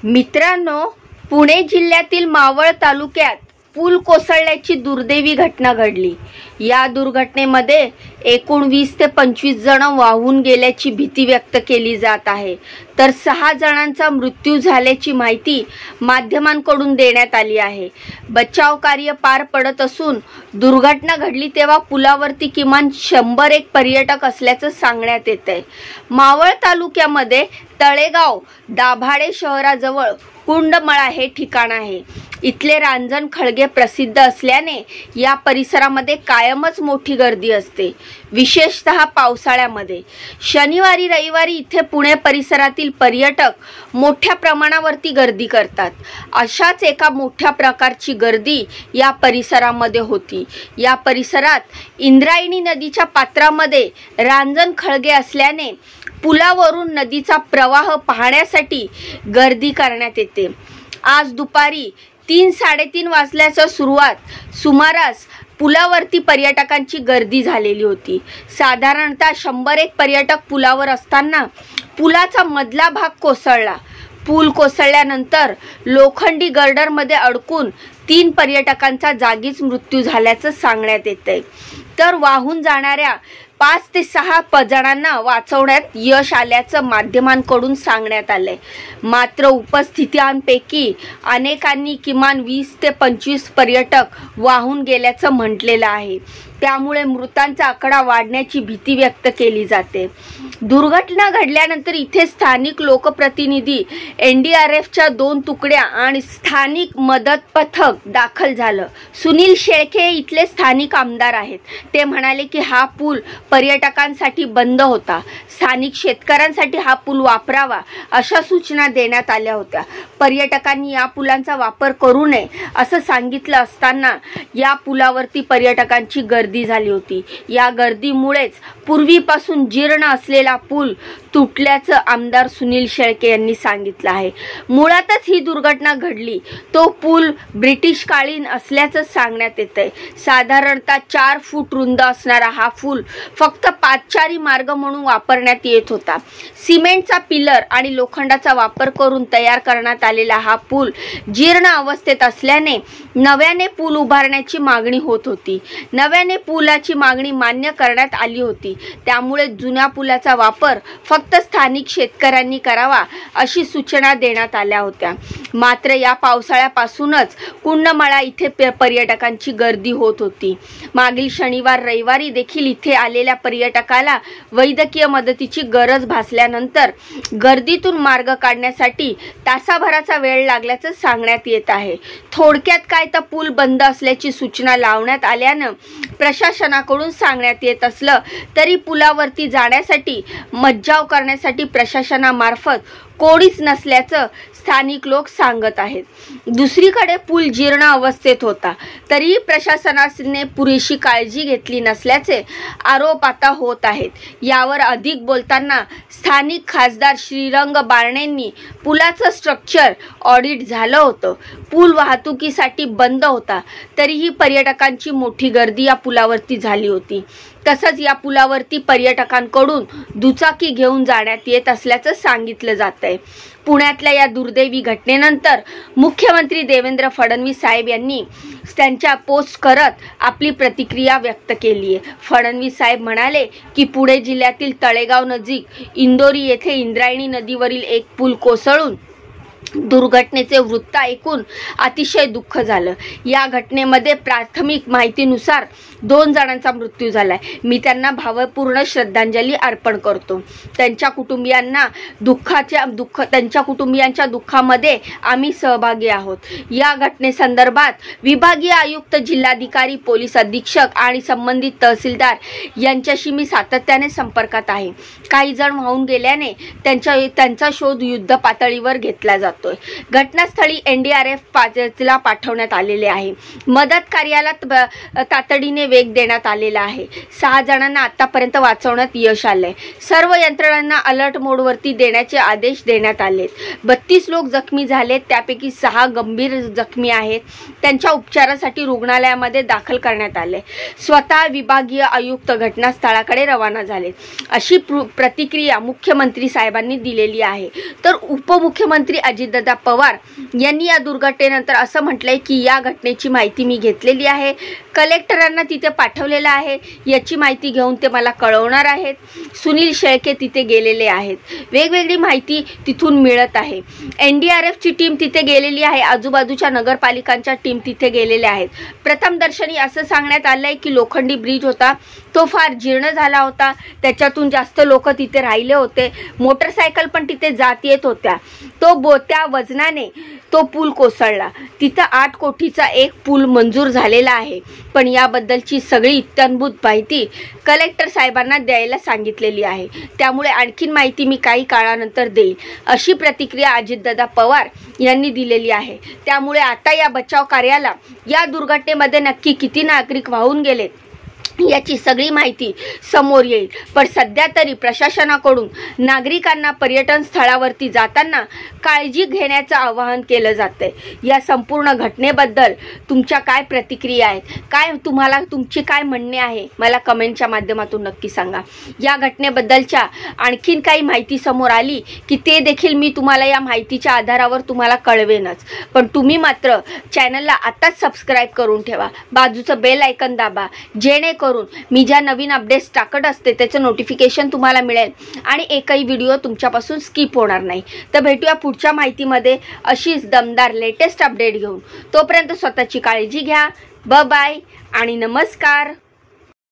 मित्रांनो, पुणे जिल्ह्यातील मावळ तालुक्यात पूल कोसळल्याची दुर्दैवी घटना घडली। या दुर्घटनेमध्ये एकूण 20 ते 25 जण वाहून गेल्याची भीती व्यक्त केली जात आहे, तर 6 जणांचा मृत्यू झाल्याची माहिती माध्यमांकडून देण्यात आली आहे। बचाव कार्य पार पडत असून दुर्घटना घडली तेव्हा पुलावरती किमान 100 पर्यटक असल्याचं सांगण्यात येतंय। मावळ तालुक्यामध्ये तळेगाव दाभाडे शहराजवळ कुंडमळा हे ठिकाण आहे। इथले रांजण खळगे प्रसिद्ध असल्याने या परिसरामध्ये कायमच मोठी गर्दी असते, विशेषतः पावसाळ्यामध्ये। शनिवारी रविवारी इथे पुणे परिसरातील पर्यटक मोठ्या प्रमाणावरती गर्दी करतात। अशाच एका मोठ्या प्रकारची गर्दी या परिसरामध्ये होती। या परिसरात इंद्रायणी नदीच्या पात्रामध्ये रांजण खळगे असल्याने पुलावरून नदीचा प्रवाह पाहण्यासाठी गर्दी करण्यात येते। आज दुपारी 3-3:30 वाजल्याच्या सुमारास पुलावरती पर्यटकांची गर्दी झालेली होती। साधारणतः 100 पर्यटक पुलावर असताना पुलाचा मधला भाग कोसळला। पूल कोसळल्यानंतर लोखंडी गर्डरमध्ये अडकून 3 पर्यटकांचा जागीच मृत्यू झाल्याचं सांगण्यात येतंय, तर वाहून जाणाऱ्या 5 ते 6 जणांना वाचवण्यात यश आल्याचं माध्यमांकडून सांगण्यात आलंय। मात्र उपस्थितांपैकी अनेकांनी किमान 20 ते 25 पर्यटक वाहून गेल्याचं म्हटलेलं आहे, त्यामुळे मृतांचा आकडा वाढण्याची भीती व्यक्त केली जाते। दुर्घटना घडल्यानंतर इथे स्थानिक लोकप्रतिनिधी, NDRFच्या 2 तुकड्या आणि स्थानिक मदत पथक दाखल झालं। सुनील शेळके इथले स्थानिक आमदार आहेत। ते म्हणाले की हा पूल पर्यटकांसाठी बंद होता, स्थानिक शेतकऱ्यांसाठी हा पूल वापरावा अशा सूचना देण्यात आल्या होत्या। पर्यटकांनी या पुलांचा वापर करू नये असं सांगितलं असताना या पुलावरती पर्यटकांची गर्दी झाली होती। या गर्दीमुळेच पूर्वीपासून जीर्ण असलेला पूल तुटल्याचं आमदार सुनील शेळके यांनी सांगितलं आहे। मुळातच ही दुर्घटना घडली तो पूल ब्रिटिश कालीन असल्याचं सांगण्यात येतंय। साधारणतः 4 फूट रुंद असणारा हा पूल फक्त पादचारी मार्ग म्हणून वापरण्यात येत होता। सिमेंटचा पिलर आणि लोखंडाचा वापर करून तयार करण्यात आलेला हा पूल जीर्ण अवस्थेत असल्याने नव्याने पूल उभारण्याची मागणी होत होती। नव्याने पुलाची मागणी मान्य करण्यात आली होती, त्यामुळे जुन्या पुलाचा वापर फक्त स्थानिक शेतकऱ्यांनी करावा अशी सूचना देण्यात आल्या होत्या। मात्र या पावसाळ्यापासूनच कुंडमळा इथे पर्यटकांची गर्दी होत होती। मागील शनिवार रविवारी देखील इथे आलेल्या पर्यटकाला वैद्यकीय मदतीची गरज भासल्यानंतर गर्दीतून मार्ग काढण्यासाठी तासाभराचा वेळ लागल्याचं सांगण्यात येत आहे। थोडक्यात काय तर पूल बंद असल्याची सूचना लावण्यात आल्यानं प्रशासनाकडून सांगण्यात येत असलं तरी पुलावरती जाण्यासाठी मज्जाव करण्यासाठी प्रशासनामार्फत कोणीच नसल्याचं स्थानिक लोक सांगत आहेत। दुसरीकडे पूल जीर्ण अवस्थेत होता तरीही प्रशासनाने पुरेशी काळजी घेतली नसल्याचे आरोप आता होत आहेत। यावर अधिक बोलताना स्थानिक खासदार श्रीरंग बारणेंनी पुलाचं स्ट्रक्चर ऑडिट झालं होतं, पूल वाहतुकीसाठी बंद होता, तरीही पर्यटकांची मोठी गर्दी या पुलावरती झाली होती। तसंच या पुलावरती पर्यटकांकडून दुचाकी घेऊन जाण्यात येत असल्याचं सांगितलं जातंय। पुण्यातल्या या दुर्दैवी घटनेनंतर मुख्यमंत्री देवेंद्र फडणवीस साहेब यांनी त्यांच्या पोस्ट करत आपली प्रतिक्रिया व्यक्त केली आहे। फडणवीस साहेब म्हणाले की पुणे जिल्ह्यातील तळेगाव नजीक इंदोरी येथे इंद्रायणी नदीवरील एक पूल कोसळून दुर्घटनेचे वृत्त ऐकून अतिशय दुःख झालं। या घटनेमध्ये प्राथमिक माहितीनुसार 2 जणांचा मृत्यू झालाय। मी त्यांना भावपूर्ण श्रद्धांजली अर्पण करतो। त्यांच्या कुटुंबियांच्या दुःखामध्ये आम्ही सहभागी आहोत। या घटनेसंदर्भात विभागीय आयुक्त, जिल्हाधिकारी, पोलीस अधीक्षक आणि संबंधित तहसीलदार यांच्याशी मी सातत्याने संपर्कात आहे। काही जण वाहून गेल्याने त्यांचा शोध युद्ध पातळीवर घेतला जातो। घटनास्थळी NDRF पाठवण्यात आलेले आहे। मदत कार्याला तातडीने वेग देण्यात आलेला आहे। 6 जणांना आतापर्यंत वाचवण्यात यश आलंय। सर्व यंत्रणांना अलर्ट मोडवरती देण्याचे आदेश देण्यात आलेत। 32 लोक जखमी झालेत, त्यापैकी 6 गंभीर जखमी आहेत। त्यांच्या उपचारासाठी रुग्णालयामध्ये दाखल करण्यात आले। स्वतः विभागीय आयुक्त घटनास्थळाकडे रवाना झाले अशी प्रतिक्रिया मुख्यमंत्री साहेबांनी दिलेली आहे। तर उपमुख्यमंत्री अजित अजितदादा पवार यांनी या दुर्घटनेनंतर असं म्हटलंय की या घटनेची माहिती मी घेतलेली आहे, कलेक्टरांना तिथे पाठवलेलं आहे, याची माहिती घेऊन ते मला कळवणार आहेत. सुनील शेळके तिथे गेलेले आहेत, वेगवेगळी माहिती तिथून मिळत आहे. NDRFची टीम तिथे गेलेली आहे, आजूबाजूच्या नगरपालिकांच्या टीम तिथे गेलेल्या आहेत. प्रथमदर्शनी असं सांगण्यात आलंय की लोखंडी ब्रिज होता, तो फार जीर्ण झाला होता, त्याच्यातून जास्त लोक तिथे राहिले होते, मोटरसायकल पण तिथे जात येत होत्या. त्या वजनाने तो पूल कोसळला. तिथं 8 कोटीचा एक पूल मंजूर झालेला आहे, पण याबद्दलची सगळी इत्थंभूत माहिती कलेक्टर साहेबांना द्यायला सांगितलेली आहे. त्यामुळे आणखीन माहिती मी काही काळानंतर देईल, अशी प्रतिक्रिया अजितदादा पवार यांनी दिलेली आहे. त्यामुळे आता या बचाव कार्याला, या दुर्घटनेमध्ये नक्की किती नागरिक वाहून गेलेत याची सगळी माहिती समोर येईल. पण सध्या तरी प्रशासनाकडून नागरिकांना पर्यटन स्थळावरती जाताना काळजी घेण्याचं आवाहन केलं जातंय. या संपूर्ण घटनेबद्दल तुमच्या काय प्रतिक्रिया आहेत, काय तुमची काय म्हणणे आहे, मला कमेंटच्या माध्यमातून नक्की सांगा. या घटनेबद्दलच्या आणखीन काही माहिती समोर आली की ते देखील मी तुम्हाला या माहितीच्या आधारावर तुम्हाला कळवेनच. पण तुम्ही मात्र चॅनलला आताच सबस्क्राईब करून ठेवा, बाजूचं बेल आयकन दाबा, जेणेकरून मी ज्या नवीन अपडेट्स टाकत असते त्याचं नोटिफिकेशन तुम्हाला मिळेल आणि एकही व्हिडिओ तुमच्यापासून स्किप होणार नाही. तर भेटूया पुढच्या माहितीमध्ये अशीच दमदार लेटेस्ट अपडेट घेऊन. तोपर्यंत स्वतःची काळजी घ्या. बाय आणि नमस्कार.